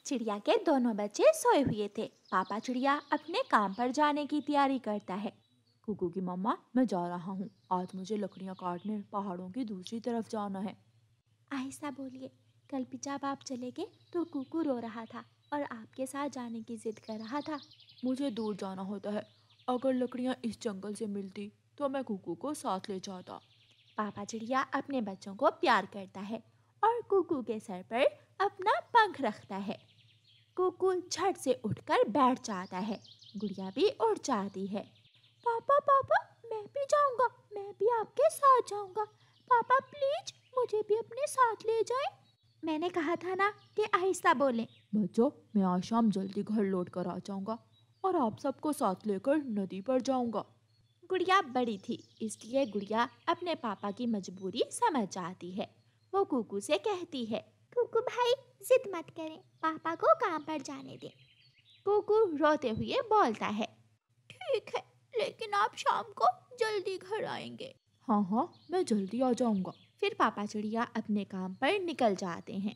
चिड़िया के दोनों बच्चे सोए हुए थे। पापा चिड़िया अपने काम पर जाने की तैयारी करता है। कुकू की मम्मा, मैं जा रहा हूँ। आज मुझे लकड़ियाँ काटने पहाड़ों की दूसरी तरफ जाना है। आहिस्ता बोलिए। कल भी जब आप चले गए तो कुकू रो रहा था और आपके साथ जाने की जिद कर रहा था। मुझे दूर जाना होता है। अगर लकड़ियाँ इस जंगल से मिलती तो मैं कुकू को साथ ले जाता। पापा चिड़िया अपने बच्चों को प्यार करता है और कुकू के सर पर अपना पंख रखता है। कुकू झट से उठकर बैठ जाता है। गुड़िया भी उठ जाती है। पापा पापा, मैं भी जाऊंगा, मैं भी आपके साथ जाऊंगा। पापा प्लीज मुझे भी अपने साथ ले जाएं। मैंने कहा था ना कि आहिस्ता बोलें। बच्चों, मैं आज शाम जल्दी घर लौट कर आ जाऊंगा और आप सबको साथ लेकर नदी पर जाऊंगा। गुड़िया बड़ी थी, इसलिए गुड़िया अपने पापा की मजबूरी समझ जाती है। वो कुकू से कहती है, कुकू भाई जिद मत करें, पापा को काम पर जाने दें। कुकू रोते हुए बोलता है, ठीक है, लेकिन आप शाम को जल्दी घर आएंगे। हाँ हाँ, मैं जल्दी आ जाऊंगा। फिर पापा चिड़िया अपने काम पर निकल जाते हैं।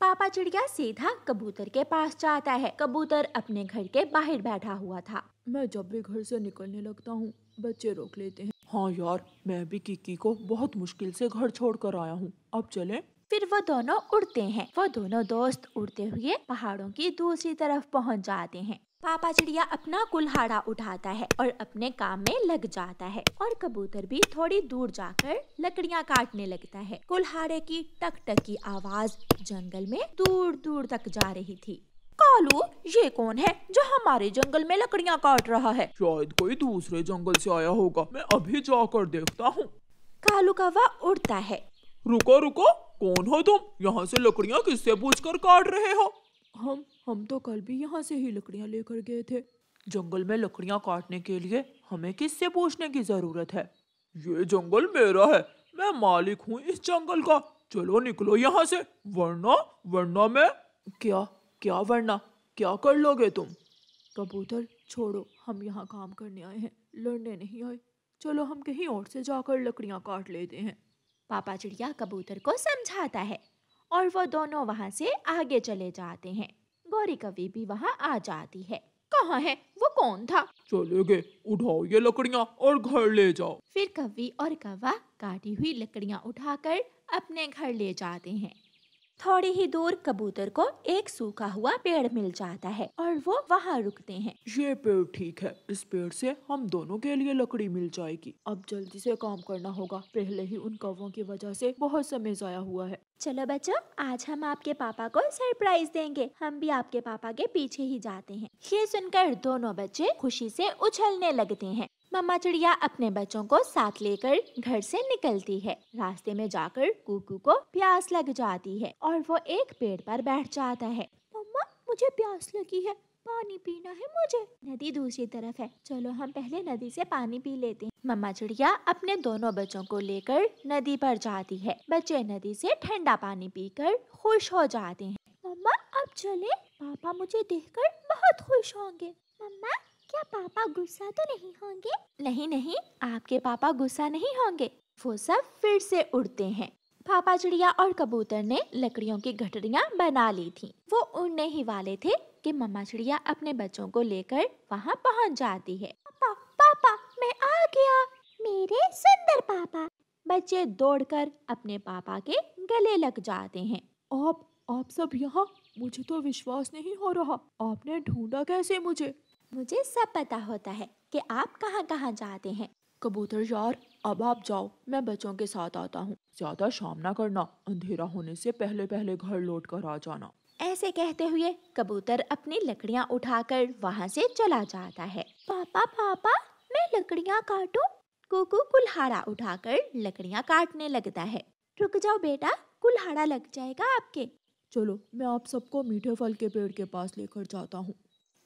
पापा चिड़िया सीधा कबूतर के पास जाता है। कबूतर अपने घर के बाहर बैठा हुआ था। मैं जब भी घर से निकलने लगता हूँ, बच्चे रोक लेते हैं। हाँ यार, मैं भी किकी को बहुत मुश्किल से घर छोड़कर आया हूँ। अब चलें? फिर वो दोनों उड़ते हैं। वो दोनों दोस्त उड़ते हुए पहाड़ों की दूसरी तरफ पहुंच जाते हैं। पापा चिड़िया अपना कुल्हाड़ा उठाता है और अपने काम में लग जाता है और कबूतर भी थोड़ी दूर जाकर लकड़ियां काटने लगता है। कुल्हाड़े की टक टक की आवाज जंगल में दूर दूर तक जा रही थी। कालू, ये कौन है जो हमारे जंगल में लकड़ियां काट रहा है? शायद कोई दूसरे जंगल से आया होगा। मैं अभी जाकर देखता हूँ। कालू कौवा उड़ता है। रुको रुको, कौन हो तुम? यहाँ से लकड़ियाँ किससे पूछकर काट रहे हो? हम तो कल भी यहाँ से ही लकड़ियाँ लेकर गए थे। जंगल में लकड़ियाँ काटने के लिए हमें किससे पूछने की जरूरत है? ये जंगल मेरा है, मैं मालिक हूँ इस जंगल का। चलो निकलो यहाँ से, वरना मैं। क्या क्या वरना? क्या कर लोगे तुम? कबूतर छोड़ो, हम यहाँ काम करने आए हैं, लड़ने नहीं आए। चलो हम कहीं और से जाकर लकड़ियाँ काट लेते हैं। पापा चिड़िया कबूतर को समझाता है और वो दोनों वहाँ से आगे चले जाते हैं। गौरी कौवी भी वहाँ आ जाती है। कहाँ है वो? कौन था? चले गए, उठाओ ये लकड़ियाँ और घर ले जाओ। फिर कौवी और कौवा काटी हुई लकड़ियाँ उठाकर अपने घर ले जाते हैं। थोड़ी ही दूर कबूतर को एक सूखा हुआ पेड़ मिल जाता है और वो वहाँ रुकते हैं। ये पेड़ ठीक है, इस पेड़ से हम दोनों के लिए लकड़ी मिल जाएगी। अब जल्दी से काम करना होगा, पहले ही उन कौवों की वजह से बहुत समय जाया हुआ है। चलो बच्चों, आज हम आपके पापा को सरप्राइज देंगे। हम भी आपके पापा के पीछे ही जाते हैं। ये सुनकर दोनों बच्चे खुशी से उछलने लगते हैं। मम्मा चिड़िया अपने बच्चों को साथ लेकर घर से निकलती है। रास्ते में जाकर कुकू को प्यास लग जाती है और वो एक पेड़ पर बैठ जाता है। मम्मा, मुझे प्यास लगी है, पानी पीना है मुझे। नदी दूसरी तरफ है, चलो हम पहले नदी से पानी पी लेते हैं। मम्मा चिड़िया अपने दोनों बच्चों को लेकर नदी पर जाती है। बच्चे नदी से ठंडा पानी पीकर खुश हो जाते हैं। मम्मा अब चले, पापा मुझे देखकर बहुत खुश होंगे। मम्मा, क्या पापा गुस्सा तो नहीं होंगे? नहीं नहीं, आपके पापा गुस्सा नहीं होंगे। वो सब फिर से उड़ते हैं। पापा चिड़िया और कबूतर ने लकड़ियों की गठरियाँ बना ली थी। वो उड़ने ही वाले थे कि मम्मा चिड़िया अपने बच्चों को लेकर वहाँ पहुँच जाती है। पापा पापा, मैं आ गया, मेरे सुंदर पापा। बच्चे दौड़कर अपने पापा के गले लग जाते हैं। आप सब यहाँ? मुझे तो विश्वास नहीं हो रहा। आपने ढूंढा कैसे मुझे? मुझे सब पता होता है कि आप कहाँ कहाँ जाते हैं। कबूतर यार, अब आप जाओ, मैं बच्चों के साथ आता हूँ। ज्यादा शाम ना करना, अंधेरा होने से पहले पहले घर लौट कर आ जाना। ऐसे कहते हुए कबूतर अपनी लकड़ियाँ उठाकर वहाँ से चला जाता है। पापा पापा, मैं लकड़ियाँ काटूं? कुकू कुल्हाड़ा उठाकर लकड़ियाँ काटने लगता है। रुक जाओ बेटा, कुल्हाड़ा लग जाएगा आपके। चलो, मैं आप सबको मीठे फल के पेड़ के पास लेकर जाता हूँ।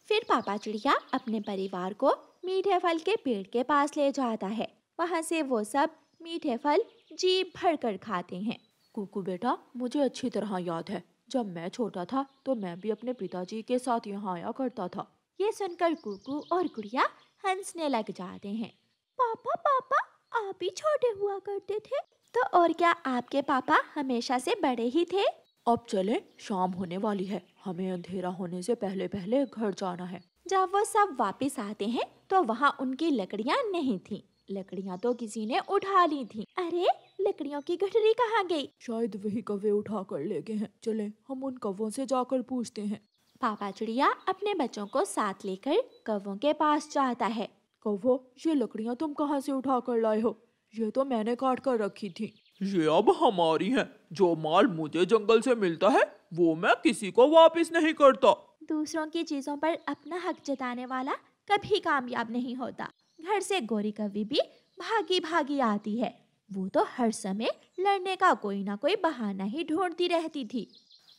फिर पापा चिड़िया अपने परिवार को मीठे फल के पेड़ के पास ले जाता है। वहाँ से वो सब मीठे फल जी भर कर खाते हैं। कुकू बेटा, मुझे अच्छी तरह याद है, जब मैं छोटा था तो मैं भी अपने पिताजी के साथ यहाँ आया करता था। ये सुनकर कुकू और गुड़िया हंसने लग जाते हैं। पापा पापा, आप भी छोटे हुआ करते थे? तो और क्या, आपके पापा हमेशा से बड़े ही थे। अब चले, शाम होने वाली है, हमें अंधेरा होने से पहले पहले घर जाना है। जब वो सब वापस आते हैं तो वहाँ उनकी लकड़ियाँ नहीं थी। लकड़ियाँ तो किसी ने उठा ली थी। अरे, लकड़ियों की गठरी कहाँ गई? शायद वही कौवे उठा कर ले गए हैं। चले, हम उन कौवों से जाकर पूछते हैं। पापा चिड़िया अपने बच्चों को साथ लेकर कौवों के पास जाता है। कौवो, ये लकड़ियाँ तुम कहाँ से उठा कर लाए हो? ये तो मैंने काट कर रखी थी। ये अब हमारी हैं। जो माल मुझे जंगल से मिलता है वो मैं किसी को वापस नहीं करता। दूसरों की चीजों पर अपना हक जताने वाला कभी कामयाब नहीं होता। घर से गोरी कौवी भी भागी भागी आती है। वो तो हर समय लड़ने का कोई ना कोई बहाना ही ढूंढती रहती थी।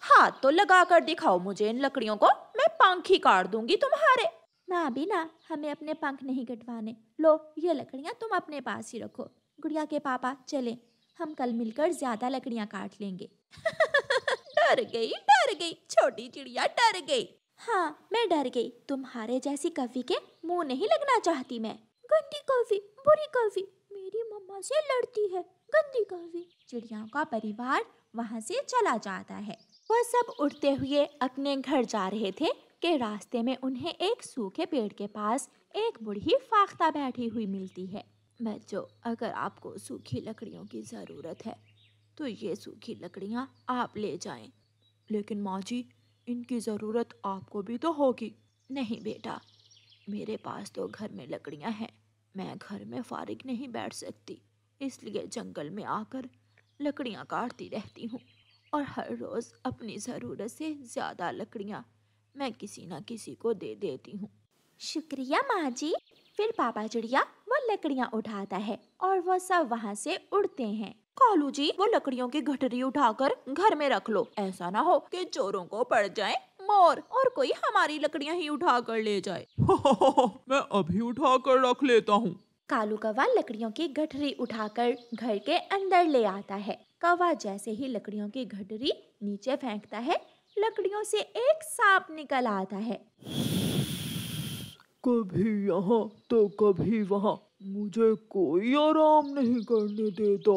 हाथ तो लगा कर दिखाओ मुझे इन लकड़ियों को, मैं पंख ही काट दूंगी तुम्हारे। ना भी ना, हमें अपने पंख नहीं कटवाने। लो, ये लकड़ियाँ तुम अपने पास ही रखो। गुड़िया के पापा, चले, हम कल मिलकर ज्यादा लकड़ियाँ काट लेंगे। डर गई छोटी चिड़िया, डर गई। हाँ, मैं डर गई। तुम्हारे जैसी कौवी के मुंह नहीं लगना चाहती मैं। गंदी कौवी, बुरी कौवी, मेरी मम्मा से लड़ती है, गंदी कौवी। चिड़ियाओं का परिवार वहाँ से चला जाता है। वह सब उड़ते हुए अपने घर जा रहे थे कि रास्ते में उन्हें एक सूखे पेड़ के पास एक बूढ़ी फाख्ता बैठी हुई मिलती है। बच्चों, अगर आपको सूखी लकड़ियों की जरूरत है तो ये सूखी लकड़ियाँ आप ले जाएं। लेकिन माँ जी, इनकी जरूरत आपको भी तो होगी। नहीं बेटा, मेरे पास तो घर में लकड़ियाँ हैं। मैं घर में फारिग नहीं बैठ सकती, इसलिए जंगल में आकर लकड़ियाँ काटती रहती हूँ और हर रोज अपनी ज़रूरत से ज़्यादा लकड़ियाँ मैं किसी न किसी को दे देती हूँ। शुक्रिया माँ जी। फिर पापा चिड़िया वो लकड़ियाँ उठाता है और वो सब वहाँ से उड़ते हैं। कालू जी, वो लकड़ियों की गठरी उठाकर घर में रख लो। ऐसा ना हो कि चोरों को पड़ जाए मोर और कोई हमारी लकड़ियाँ ही उठा कर ले जाए। मैं अभी उठा कर रख लेता हूँ। कालू कौवा लकड़ियों की गठरी उठाकर घर के अंदर ले आता है। कौवा जैसे ही लकड़ियों की गठरी नीचे फेंकता है, लकड़ियों से एक सांप निकल आता है। कभी यहाँ तो कभी वहाँ, मुझे कोई आराम नहीं करने देता।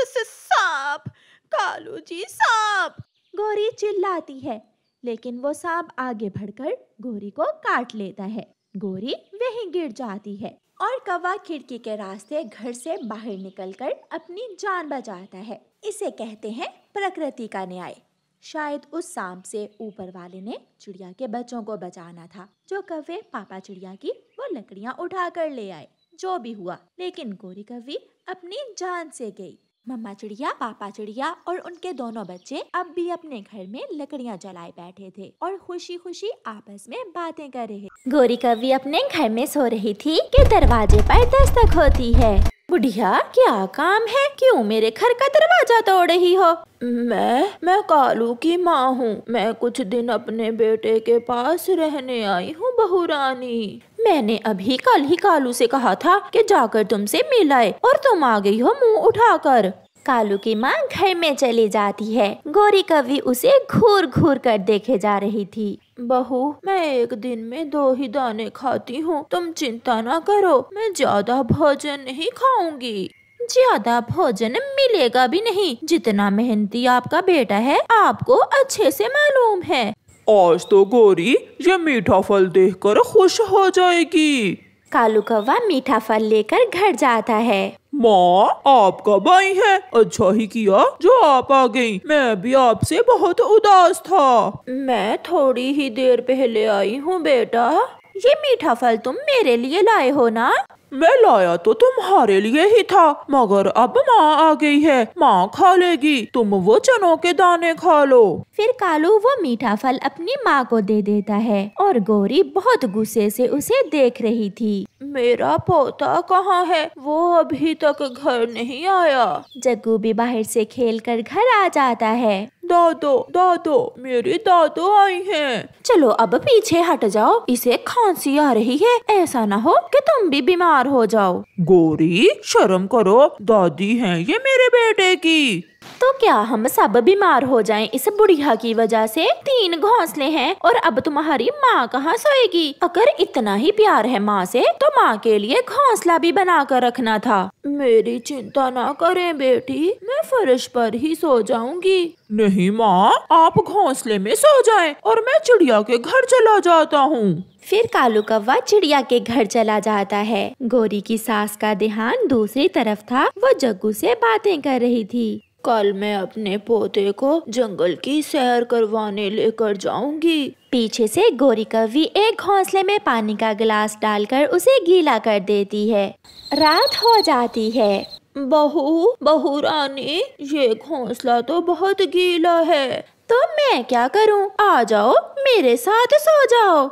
सांप, कालू जी सांप! गोरी चिल्लाती है, लेकिन वो सांप आगे बढ़कर गोरी को काट लेता है। गोरी वहीं गिर जाती है और कौवा खिड़की के रास्ते घर से बाहर निकलकर अपनी जान बचाता है। इसे कहते हैं प्रकृति का न्याय। शायद उस सांप से ऊपर वाले ने चिड़िया के बच्चों को बचाना था। जो कौवे पापा चिड़िया की वो लकड़ियाँ उठा कर ले आए। जो भी हुआ, लेकिन गोरी कौवी अपनी जान से गई। मम्मा चिड़िया, पापा चिड़िया और उनके दोनों बच्चे अब भी अपने घर में लकड़ियाँ जलाए बैठे थे और खुशी खुशी आपस में बातें कर रहे। गोरी कौवी अपने घर में सो रही थी कि दरवाजे पर दस्तक होती है। बुढ़िया, क्या काम है? क्यों मेरे घर का दरवाजा तोड़ रही हो? मैं कालू की माँ हूँ। मैं कुछ दिन अपने बेटे के पास रहने आई हूँ, बहू रानी। मैंने अभी कल ही कालू से कहा था कि जाकर तुमसे मिलाए और तुम आ गई हो मुंह उठाकर। कालू की माँ घर में चली जाती है। गोरी कौवी उसे घूर घूर कर देखे जा रही थी। बहू, मैं एक दिन में 2 ही दाने खाती हूँ, तुम चिंता ना करो, मैं ज्यादा भोजन नहीं खाऊंगी। ज्यादा भोजन मिलेगा भी नहीं। जितना मेहनती आपका बेटा है आपको अच्छे से मालूम है। आज तो गोरी ये मीठा फल देखकर खुश हो जाएगी। कालू कौवा मीठा फल लेकर घर जाता है। माँ, आप कब आई हैं? अच्छा ही किया जो आप आ गईं। मैं भी आपसे बहुत उदास था। मैं थोड़ी ही देर पहले आई हूँ बेटा। ये मीठा फल तुम मेरे लिए लाए हो ना? मैं लाया तो तुम्हारे लिए ही था, मगर अब माँ आ गई है, माँ खा लेगी, तुम वो चनों के दाने खा लो। फिर कालू वो मीठा फल अपनी माँ को दे देता है और गोरी बहुत गुस्से से उसे देख रही थी। मेरा पोता कहाँ है? वो अभी तक घर नहीं आया। जग्गू भी बाहर से खेलकर घर आ जाता है। दादो, मेरी दादो आई हैं। चलो अब पीछे हट जाओ, इसे खांसी आ रही है। ऐसा ना हो कि तुम भी बीमार हो जाओ। गोरी, शर्म करो, दादी हैं ये मेरे बेटे की। तो क्या हम सब बीमार हो जाएं इस बुढ़िया की वजह से? 3 घोंसले हैं और अब तुम्हारी माँ कहाँ सोएगी? अगर इतना ही प्यार है माँ से तो माँ के लिए घोंसला भी बना कर रखना था। मेरी चिंता ना करें बेटी, मैं फर्श पर ही सो जाऊंगी। नहीं माँ, आप घोंसले में सो जाएं और मैं चिड़िया के घर चला जाता हूँ। फिर कालू कौवा चिड़िया के घर चला जाता है। गौरी की सास का ध्यान दूसरी तरफ था। वो जग्गू से बातें कर रही थी। कल मैं अपने पोते को जंगल की सैर करवाने लेकर जाऊंगी। पीछे से गौरी कौवी एक घोंसले में पानी का गिलास डालकर उसे गीला कर देती है। रात हो जाती है। बहू रानी, ये घोंसला तो बहुत गीला है, तो मैं क्या करूं? आ जाओ मेरे साथ सो जाओ।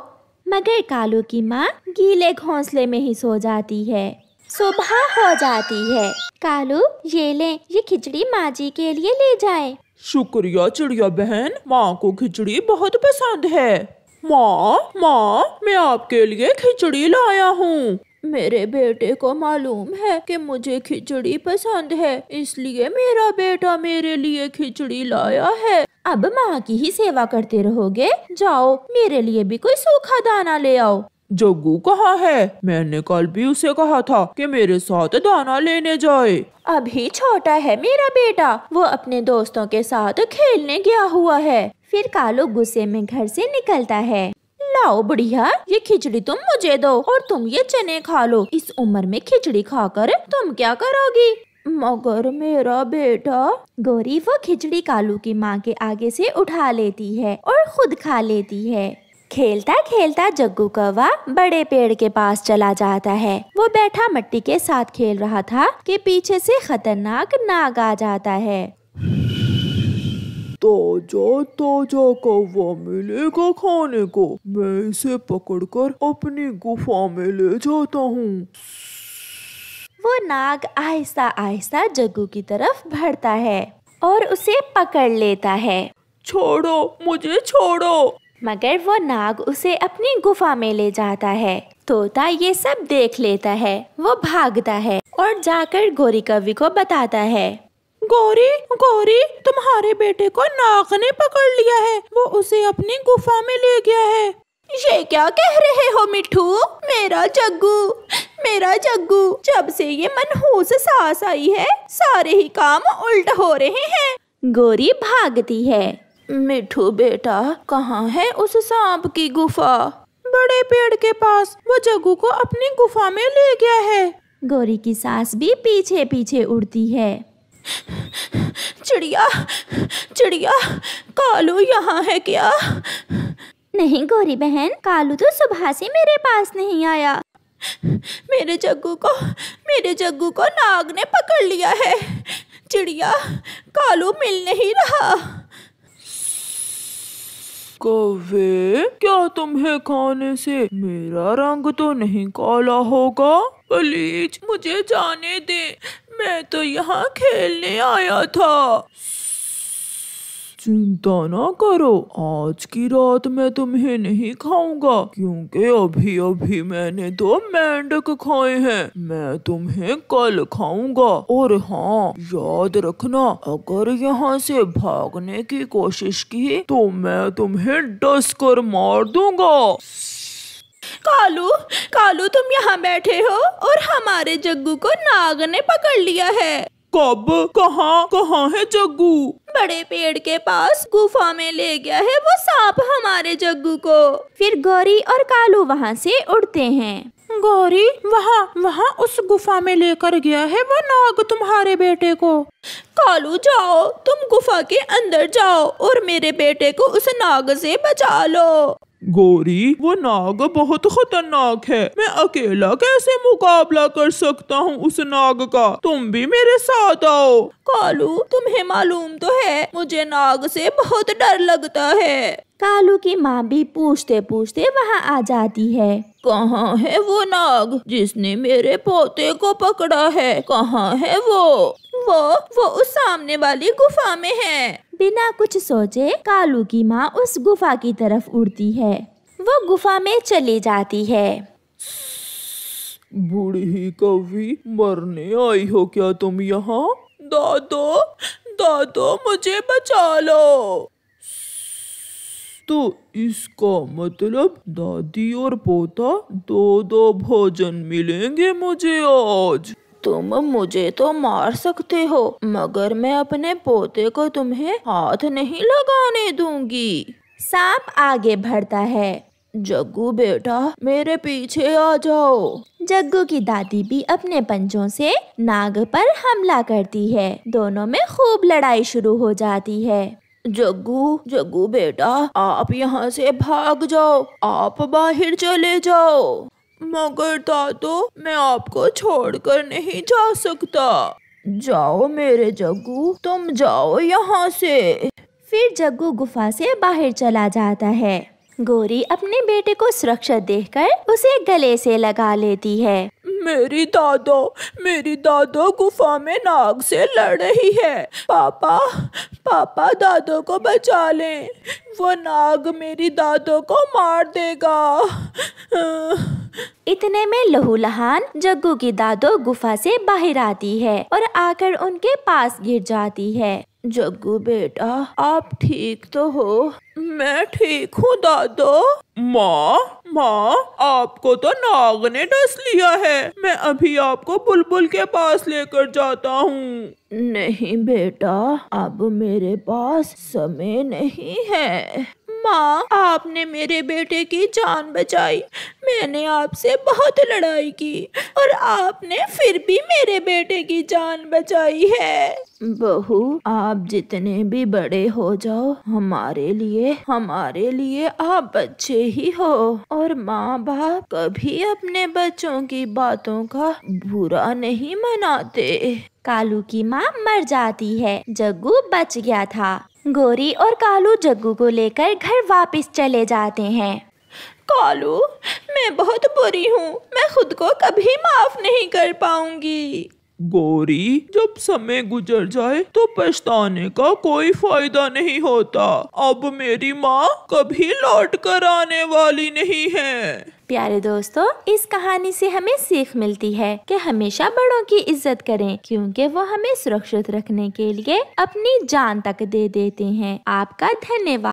मगर कालू की माँ गीले घोंसले में ही सो जाती है। सुबह हो जाती है। कालू, ये ले, ये खिचड़ी माँ जी के लिए ले जाए। शुक्रिया चिड़िया बहन, माँ को खिचड़ी बहुत पसंद है। माँ, मैं आपके लिए खिचड़ी लाया हूँ। मेरे बेटे को मालूम है कि मुझे खिचड़ी पसंद है, इसलिए मेरा बेटा मेरे लिए खिचड़ी लाया है। अब माँ की ही सेवा करते रहोगे? जाओ, मेरे लिए भी कोई सूखा दाना ले आओ। जग्गू कहाँ है? मैंने कल भी उसे कहा था कि मेरे साथ दाना लेने जाए। अभी छोटा है मेरा बेटा, वो अपने दोस्तों के साथ खेलने गया हुआ है। फिर कालू गुस्से में घर से निकलता है। लाओ बुढ़िया, ये खिचड़ी तुम मुझे दो और तुम ये चने खा लो। इस उम्र में खिचड़ी खाकर तुम क्या करोगी? मगर मेरा बेटा। गौरी वो खिचड़ी कालू की माँ के आगे से उठा लेती है और खुद खा लेती है। खेलता खेलता जग्गू कौवा बड़े पेड़ के पास चला जाता है। वो बैठा मिट्टी के साथ खेल रहा था कि पीछे से खतरनाक नाग आ जाता है। ताजा कौवा मिलेगा खाने को, मैं इसे पकड़कर अपनी गुफा में ले जाता हूँ। वो नाग आहिस्ता आहिस्ता जग्गू की तरफ बढ़ता है और उसे पकड़ लेता है। छोड़ो मुझे, छोड़ो। मगर वो नाग उसे अपनी गुफा में ले जाता है। तोता ये सब देख लेता है। वो भागता है और जाकर गौरी कौवी को बताता है। गौरी, तुम्हारे बेटे को नाग ने पकड़ लिया है, वो उसे अपनी गुफा में ले गया है। ये क्या कह रहे हो मिठू? मेरा जग्गू, जब से ये मनहूस सास आई है, सारे ही काम उल्ट हो रहे हैं। गौरी भागती है। मिठू बेटा, कहाँ है उस सांप की गुफा? बड़े पेड़ के पास, वो जग्गू को अपनी गुफा में ले गया है। गौरी की सास भी पीछे पीछे उड़ती है। चिड़िया, कालू यहाँ है क्या? नहीं गौरी बहन, कालू तो सुबह से मेरे पास नहीं आया। मेरे जग्गू को नाग ने पकड़ लिया है। चिड़िया, कालू मिल नहीं रहा। कौवे, क्या तुम्हें खाने से मेरा रंग तो नहीं काला होगा? प्लीज मुझे जाने दे, मैं तो यहाँ खेलने आया था। चिंता ना करो, आज की रात मैं तुम्हें नहीं खाऊंगा, क्योंकि अभी अभी मैंने 2 मेंढक खाए हैं। मैं तुम्हें कल खाऊंगा। और हाँ, याद रखना, अगर यहाँ से भागने की कोशिश की तो मैं तुम्हें डस कर मार दूंगा। कालू, तुम यहाँ बैठे हो और हमारे जग्गू को नाग ने पकड़ लिया है। कब? कहाँ है जग्गू? बड़े पेड़ के पास गुफा में ले गया है वो सांप हमारे जग्गू को। फिर गौरी और कालू वहाँ से उड़ते हैं। गौरी, वहाँ उस गुफा में लेकर गया है वो नाग तुम्हारे बेटे को। कालू जाओ, तुम गुफा के अंदर जाओ और मेरे बेटे को उस नाग से बचा लो। गौरी, वो नाग बहुत खतरनाक है, मैं अकेला कैसे मुकाबला कर सकता हूँ उस नाग का? तुम भी मेरे साथ आओ। कालू, तुम्हें मालूम तो है मुझे नाग से बहुत डर लगता है। कालू की माँ भी पूछते पूछते वहाँ आ जाती है। कहाँ है वो नाग जिसने मेरे पोते को पकड़ा है? कहाँ है वो उस सामने वाली गुफा में है। बिना कुछ सोचे कालू की माँ उस गुफा की तरफ उड़ती है। वो गुफा में चली जाती है। बूढ़ी कौवी, मरने आई हो क्या तुम यहाँ? दादो मुझे बचा लो। तो इसका मतलब दादी और पोता दो दो भोजन मिलेंगे मुझे आज। तुम मुझे तो मार सकते हो, मगर मैं अपने पोते को तुम्हें हाथ नहीं लगाने दूंगी। सांप आगे बढ़ता है। जग्गू बेटा मेरे पीछे आ जाओ। जग्गू की दादी भी अपने पंजों से नाग पर हमला करती है। दोनों में खूब लड़ाई शुरू हो जाती है। जग्गू बेटा आप यहाँ से भाग जाओ, आप बाहर चले जाओ। मगर दादो मैं आपको छोड़कर नहीं जा सकता। जाओ मेरे जग्गू, तुम जाओ यहाँ से। फिर जग्गू गुफा से बाहर चला जाता है। गौरी अपने बेटे को सुरक्षित देखकर उसे गले से लगा लेती है। मेरी दादो गुफा में नाग से लड़ रही है। पापा दादो को बचा लें, वो नाग मेरी दादो को मार देगा। इतने में लहूलुहान जग्गू की दादो गुफा से बाहर आती है और आकर उनके पास गिर जाती है। जग्गू बेटा आप ठीक तो हो? मैं ठीक हूँ दादो। माँ आपको तो नाग ने डस लिया है, मैं अभी आपको बुलबुल के पास लेकर जाता हूँ। नहीं बेटा अब मेरे पास समय नहीं है। माँ आपने मेरे बेटे की जान बचाई, मैंने आपसे बहुत लड़ाई की और आपने फिर भी मेरे बेटे की जान बचाई है। बहू आप जितने भी बड़े हो जाओ हमारे लिए आप बच्चे ही हो, और माँ बाप कभी अपने बच्चों की बातों का बुरा नहीं मनाते। कालू की माँ मर जाती है। जग्गू बच गया था। गौरी और कालू जग्गू को लेकर घर वापस चले जाते हैं। कालू मैं बहुत बुरी हूँ, मैं खुद को कभी माफ नहीं कर पाऊंगी। गौरी जब समय गुजर जाए तो पछताने का कोई फायदा नहीं होता। अब मेरी माँ कभी लौट कर आने वाली नहीं है। प्यारे दोस्तों, इस कहानी से हमें सीख मिलती है कि हमेशा बड़ों की इज्जत करें, क्योंकि वो हमें सुरक्षित रखने के लिए अपनी जान तक दे देते हैं। आपका धन्यवाद।